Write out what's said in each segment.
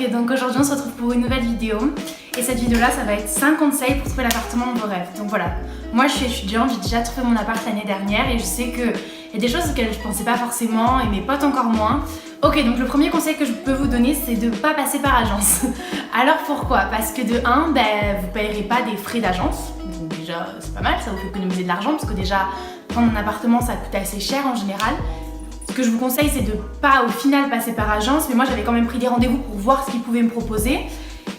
Ok, donc aujourd'hui on se retrouve pour une nouvelle vidéo. Et cette vidéo là, ça va être 5 conseils pour trouver l'appartement de vos rêves. Donc voilà, moi je suis étudiante, j'ai déjà trouvé mon appart l'année dernière et je sais qu'il y a des choses auxquelles je pensais pas forcément et mes potes encore moins. Ok, donc le premier conseil que je peux vous donner, c'est de ne pas passer par agence. Alors pourquoi? Parce que de 1, vous ne payerez pas des frais d'agence. Donc déjà, c'est pas mal, ça vous fait économiser de l'argent parce que déjà, prendre un appartement, ça coûte assez cher en général. Ce que je vous conseille, c'est de pas au final passer par agence, mais moi j'avais quand même pris des rendez-vous pour voir ce qu'ils pouvaient me proposer.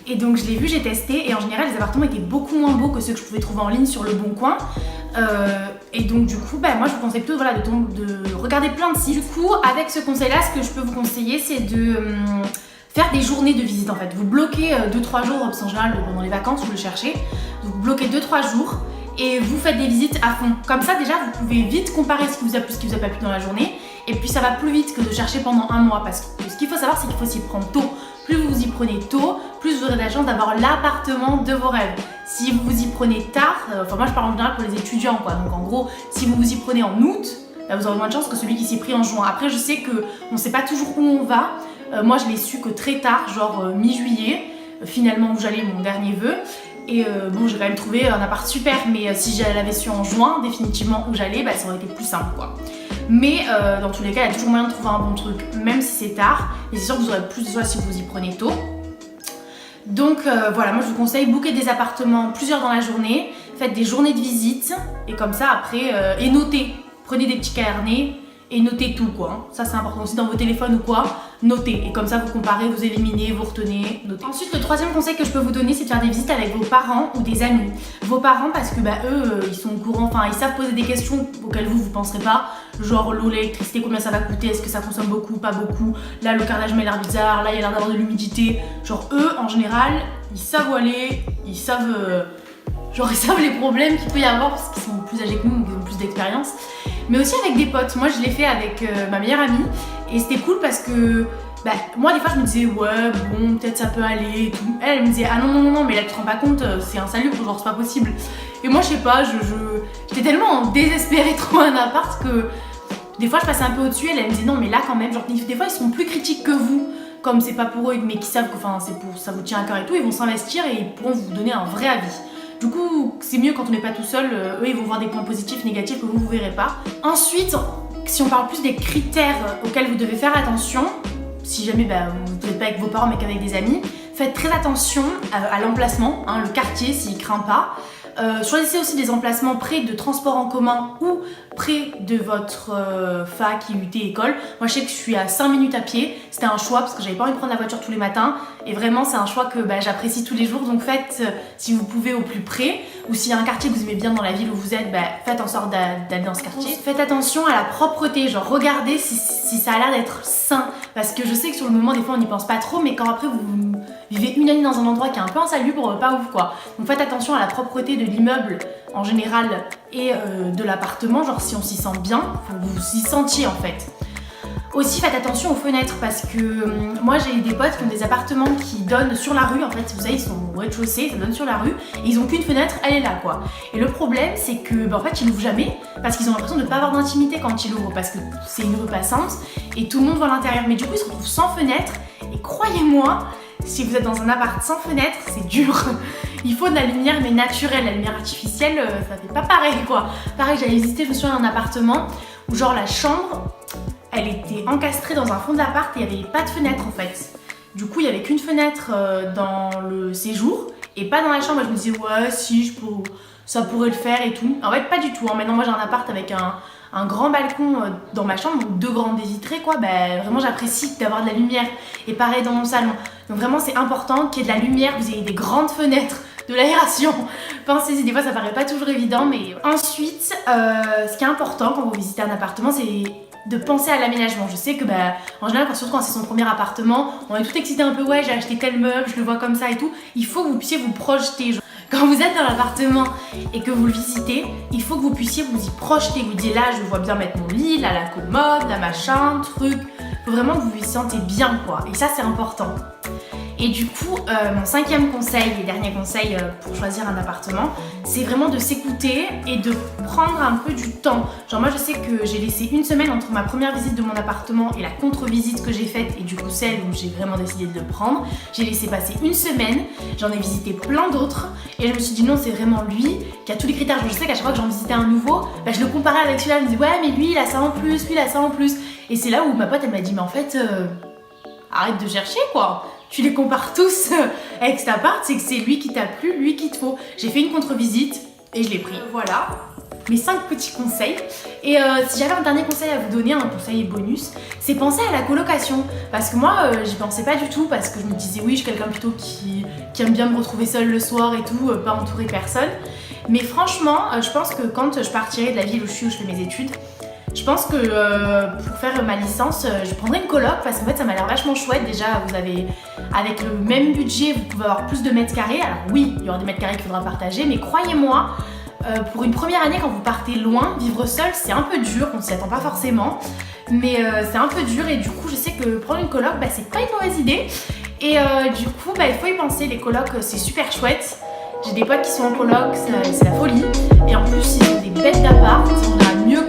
Et donc je l'ai vu, j'ai testé, et en général les appartements étaient beaucoup moins beaux que ceux que je pouvais trouver en ligne sur Le Bon Coin. Et donc du coup, moi je vous conseille plutôt voilà, de regarder plein de sites. Du coup, avec ce conseil-là, ce que je peux vous conseiller, c'est de faire des journées de visite en fait. Vous bloquez 2-3 jours, parce qu'en général pendant les vacances, vous le cherchez. Donc vous bloquez 2-3 jours et vous faites des visites à fond. Comme ça déjà, vous pouvez vite comparer ce qui vous a plu, ce qui vous a pas plu dans la journée. Et puis ça va plus vite que de chercher pendant un mois, parce que ce qu'il faut savoir, c'est qu'il faut s'y prendre tôt. Plus vous vous y prenez tôt, plus vous aurez de la chance d'avoir l'appartement de vos rêves. Si vous vous y prenez tard, moi je parle en général pour les étudiants quoi, donc en gros, si vous vous y prenez en août, vous aurez moins de chance que celui qui s'y est pris en juin. Après je sais qu'on ne sait pas toujours où on va, moi je l'ai su que très tard, genre mi-juillet, finalement où j'allais mon dernier vœu. Et bon, j'ai quand même trouvé un appart super, mais si je l'avais su en juin, définitivement où j'allais, ça aurait été plus simple quoi. Mais dans tous les cas, il y a toujours moyen de trouver un bon truc, même si c'est tard. Et c'est sûr que vous aurez plus de choix si vous y prenez tôt. Donc voilà, moi je vous conseille, booker des appartements, plusieurs dans la journée, faites des journées de visite, et comme ça après, et notez. Prenez des petits carnets et notez tout quoi. Ça c'est important aussi dans vos téléphones ou quoi, notez. Et comme ça vous comparez, vous éliminez, vous retenez, notez. Ensuite, le troisième conseil que je peux vous donner, c'est de faire des visites avec vos parents ou des amis. Vos parents parce que eux, ils sont au courant, enfin ils savent poser des questions auxquelles vous penserez pas. Genre l'eau, l'électricité, combien ça va coûter, est-ce que ça consomme beaucoup, pas beaucoup. Là le carrelage m'a l'air bizarre, là il y a l'air d'avoir de l'humidité. Genre eux en général, ils savent où aller, ils savent les problèmes qu'il peut y avoir parce qu'ils sont plus âgés que nous, donc ils ont plus d'expérience. Mais aussi avec des potes. Moi je l'ai fait avec ma meilleure amie et c'était cool parce que moi des fois je me disais ouais bon peut-être ça peut aller et tout. Elle me disait ah non mais là tu te rends pas compte, c'est insalubre, genre c'est pas possible. Et moi je sais pas, j'étais tellement désespérée de trouver un appart que des fois je passais un peu au-dessus. Elle me disait non mais là quand même, genre des fois ils sont plus critiques que vous. Comme c'est pas pour eux mais qui savent que ça vous tient à cœur et tout, ils vont s'investir et ils pourront vous donner un vrai avis. Du coup, c'est mieux quand on n'est pas tout seul, eux ils vont voir des points positifs, négatifs que vous ne verrez pas. Ensuite, si on parle plus des critères auxquels vous devez faire attention, si jamais vous n'êtes pas avec vos parents mais qu'avec des amis, faites très attention à l'emplacement, le quartier s'il craint pas. Choisissez aussi des emplacements près de transports en commun ou près de votre fac, IUT, école. Moi je sais que je suis à 5 minutes à pied, c'était un choix parce que j'avais pas envie de prendre la voiture tous les matins et vraiment c'est un choix que j'apprécie tous les jours, donc faites si vous pouvez au plus près, ou s'il y a un quartier que vous aimez bien dans la ville où vous êtes, faites en sorte d'aller dans ce quartier. Faites attention à la propreté, genre regardez si ça a l'air d'être sain, parce que je sais que sur le moment des fois on n'y pense pas trop, mais quand après vous vivez une année dans un endroit qui est un peu insalubre, pas ouf quoi. Donc faites attention à la propreté de l'immeuble en général et de l'appartement, genre si on s'y sent bien, faut que vous vous y sentiez en fait. Aussi faites attention aux fenêtres parce que moi j'ai des potes qui ont des appartements qui donnent sur la rue en fait, vous savez ils sont au rez-de-chaussée, ça donne sur la rue et ils ont qu'une fenêtre, elle est là quoi. Et le problème c'est que en fait ils l'ouvrent jamais parce qu'ils ont l'impression de ne pas avoir d'intimité quand ils l'ouvrent parce que c'est une rue passante et tout le monde voit l'intérieur, mais du coup ils se retrouvent sans fenêtre et croyez-moi, si vous êtes dans un appart sans fenêtre, c'est dur. Il faut de la lumière mais naturelle, la lumière artificielle ça fait pas pareil quoi. Pareil, j'avais visité, je me souviens, un appartement où genre la chambre elle était encastrée dans un fond d'appart et il n'y avait pas de fenêtre en fait. Du coup il n'y avait qu'une fenêtre dans le séjour et pas dans la chambre. Je me disais ouais si ça pourrait le faire et tout. En fait pas du tout, Maintenant moi j'ai un appart avec un grand balcon dans ma chambre, donc 2 grandes baies vitrées quoi, vraiment j'apprécie d'avoir de la lumière. Et pareil dans mon salon. Donc vraiment c'est important qu'il y ait de la lumière, vous ayez des grandes fenêtres, de l'aération. Pensez-y, des fois ça paraît pas toujours évident, mais ensuite ce qui est important quand vous visitez un appartement, c'est de penser à l'aménagement. Je sais que en général surtout quand c'est son premier appartement, on est tout excité un peu, ouais j'ai acheté tel meuble, je le vois comme ça et tout. Il faut que vous puissiez vous projeter. Quand vous êtes dans l'appartement et que vous le visitez, il faut que vous puissiez vous y projeter. Vous disiez là je vois bien mettre mon lit, là la commode, là machin, truc. faut vraiment que vous vous sentez bien quoi, et ça c'est important. Et du coup, mon 5e conseil et dernier conseil pour choisir un appartement, c'est vraiment de s'écouter et de prendre un peu du temps. Genre moi je sais que j'ai laissé une semaine entre ma première visite de mon appartement et la contre-visite que j'ai faite, et du coup celle où j'ai vraiment décidé de le prendre. J'ai laissé passer une semaine, j'en ai visité plein d'autres, et je me suis dit non, c'est vraiment lui qui a tous les critères. Je sais qu'à chaque fois que j'en visitais un nouveau, je le comparais avec celui-là, je me disais ouais mais lui il a ça en plus, lui il a ça en plus. Et c'est là où ma pote elle m'a dit mais en fait arrête de chercher quoi. Tu les compares tous avec cet appart, c'est que c'est lui qui t'a plu, lui qui te faut. J'ai fait une contre-visite et je l'ai pris. Voilà, mes 5 petits conseils. Et si j'avais un dernier conseil à vous donner, un conseil bonus, c'est penser à la colocation. Parce que moi, j'y pensais pas du tout, parce que je me disais oui, je suis quelqu'un plutôt qui aime bien me retrouver seule le soir et tout, pas entourée de personne. Mais franchement, je pense que quand je partirai de la ville où je suis, où je fais mes études, je pense que pour faire ma licence, je prendrai une coloc parce qu'en fait ça m'a l'air vachement chouette. Déjà, vous avez, avec le même budget, vous pouvez avoir plus de mètres carrés. Alors oui, il y aura des mètres carrés qu'il faudra partager, mais croyez-moi, pour une première année quand vous partez loin, vivre seul c'est un peu dur, on s'y attend pas forcément, mais c'est un peu dur et du coup je sais que prendre une coloc, c'est pas une mauvaise idée. Et du coup, il faut y penser, les colocs c'est super chouette. J'ai des potes qui sont en coloc, c'est la folie. Et en plus, ils ont des bêtes d'appart, on a mieux